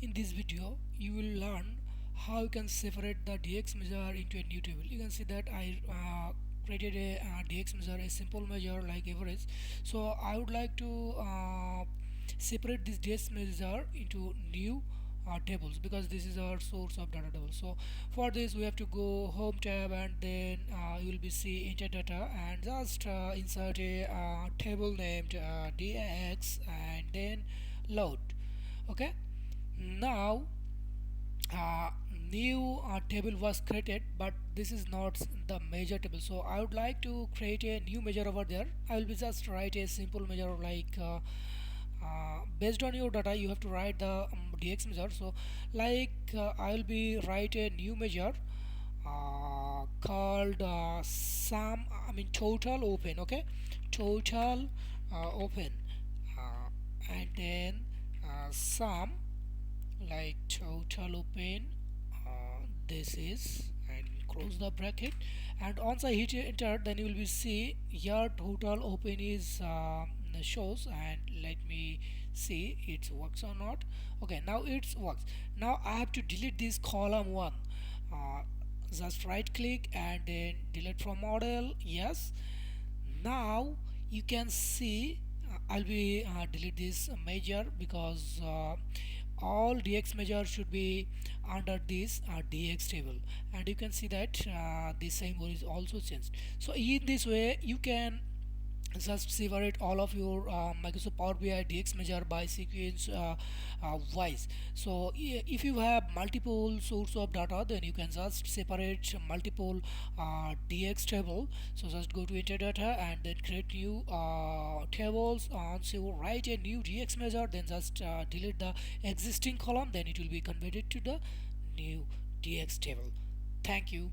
In this video you will learn how you can separate the DX measure into a new table. You can see that I created a DX measure, a simple measure like average. So I would like to separate this DX measure into new tables, because this is our source of data table. So for this we have to go home tab, and then you will be see enter data, and just insert a table named DAX, and then load. Okay, now new table was created, but this is not the measure table. So I would like to create a new measure over there. I will be just write a simple measure like based on your data you have to write the DX measure. So like I will be write a new measure called sum, I mean total open. Okay, total open, and then sum, like total open, this is, and close the bracket. And once I hit enter, then you will be see your total open is shows. And let me see it works or not. Okay, now it works. Now I have to delete this column one. Just right click and then delete from model. Yes, now you can see I'll be delete this measure, because all DX measure should be under this DX table. And you can see that this symbol is also changed. So in this way you can just separate all of your Microsoft Power BI DX measure by sequence wise. So if you have multiple source of data, then you can just separate multiple DX table. So just go to enter data and then create new tables. So write a new DX measure, then just delete the existing column, then it will be converted to the new DX table. Thank you.